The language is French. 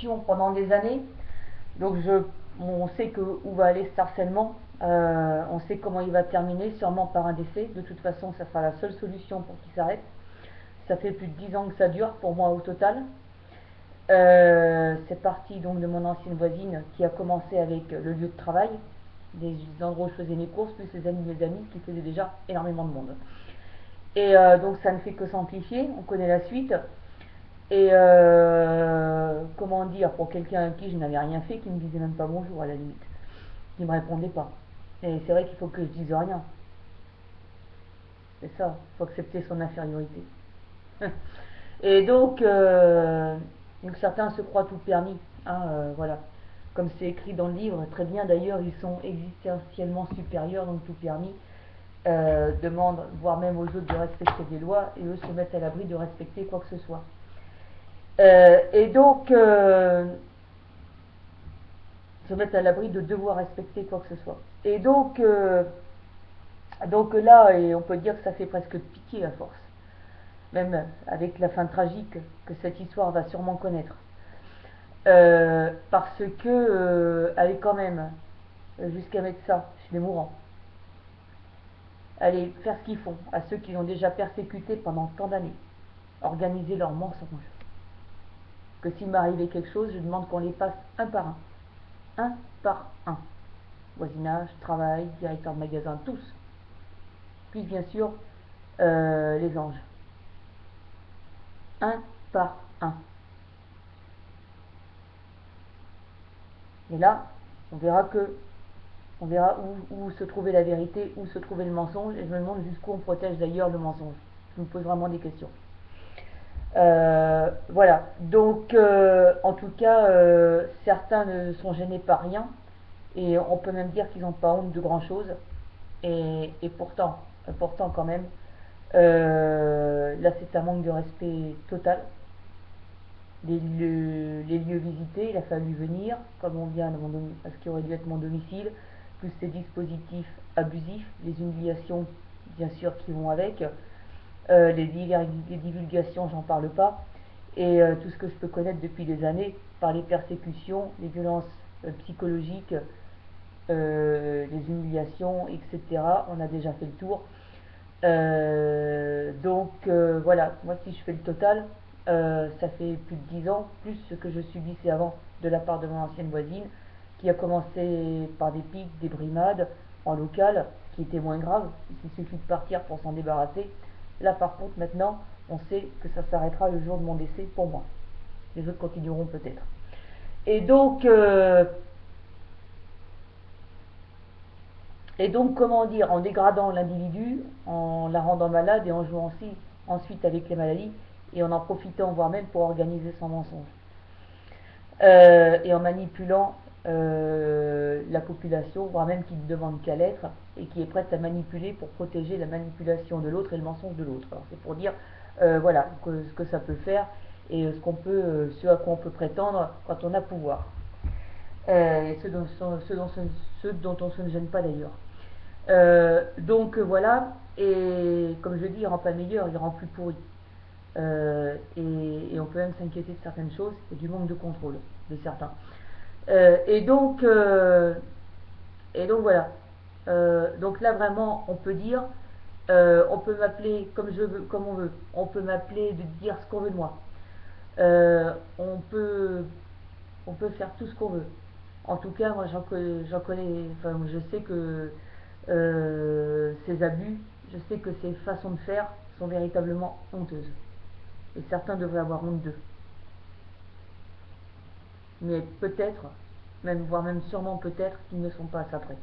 solution pendant des années. Donc on sait où va aller cet harcèlement, on sait comment il va terminer, sûrement par un décès. De toute façon, ça sera la seule solution pour qu'il s'arrête. Ça fait plus de 10 ans que ça dure pour moi au total. C'est parti donc de mon ancienne voisine qui a commencé avec le lieu de travail, des endroits où je faisais mes courses, plus les amis de mes amis qui faisaient déjà énormément de monde. Et donc ça ne fait que s'amplifier, on connaît la suite. Et comment dire, pour quelqu'un à qui je n'avais rien fait, qui ne me disait même pas bonjour à la limite, qui ne me répondait pas. Et c'est vrai qu'il faut que je dise rien. C'est ça, il faut accepter son infériorité. Et donc certains se croient tout permis, hein, voilà. Comme c'est écrit dans le livre, très bien d'ailleurs, ils sont existentiellement supérieurs, donc tout permis, demandent, voire même aux autres de respecter des lois, et eux se mettent à l'abri de respecter quoi que ce soit. Et donc, se mettre à l'abri de devoir respecter quoi que ce soit. Et donc là, et on peut dire que ça fait presque pitié à force, même avec la fin tragique que cette histoire va sûrement connaître. Parce que elle est quand même jusqu'à mettre ça chez les mourants. Allez faire ce qu'ils font à ceux qui l'ont déjà persécuté pendant tant d'années, organiser leurs mensonges. Que s'il m'arrivait quelque chose, je demande qu'on les passe un par un. Un par un. Voisinage, travail, directeur de magasin, tous. Puis bien sûr, les anges. Un par un. Et là, on verra où se trouvait la vérité, où se trouvait le mensonge, et je me demande jusqu'où on protège d'ailleurs le mensonge. Je me pose vraiment des questions. Voilà, donc en tout cas, certains ne sont gênés par rien, et on peut même dire qu'ils n'ont pas honte de grand chose, et pourtant quand même, là c'est un manque de respect total. Les lieux visités, il a fallu venir, comme on vient à ce qui aurait dû être mon domicile, plus ces dispositifs abusifs, les humiliations bien sûr qui vont avec, les divulgations, j'en parle pas, et tout ce que je peux connaître depuis des années par les persécutions, les violences psychologiques, les humiliations, etc. On a déjà fait le tour. Voilà, moi si je fais le total, ça fait plus de 10 ans, plus ce que je subissais avant de la part de mon ancienne voisine, qui a commencé par des pics, des brimades en local, qui étaient moins graves, il suffit de partir pour s'en débarrasser. Là par contre maintenant, on sait que ça s'arrêtera le jour de mon décès pour moi. Les autres continueront peut-être. Et donc, comment dire, en dégradant l'individu, en la rendant malade et en jouant aussi ensuite avec les maladies et en profitant, voire même pour organiser son mensonge. Et en manipulant la population, voire même qui ne demande qu'à l'être et qui est prête à manipuler pour protéger la manipulation de l'autre et le mensonge de l'autre. Alors c'est pour dire, voilà, ce que ça peut faire et ce à quoi on peut prétendre quand on a pouvoir. Et ce dont on se ne gêne pas d'ailleurs. Voilà, et comme je dis, il rend pas meilleur, il rend plus pourri. Et on peut même s'inquiéter de certaines choses et du manque de contrôle de certains. Et donc voilà. Donc là vraiment, on peut dire, on peut m'appeler comme je veux, comme on veut. On peut m'appeler de dire ce qu'on veut de moi. Euh, on peut on peut faire tout ce qu'on veut. En tout cas, moi j'en connais, enfin je sais que ces abus, je sais que ces façons de faire sont véritablement honteuses. Et certains devraient avoir honte d'eux. Mais peut-être, même voire même sûrement peut-être qu'ils ne sont pas à ça près.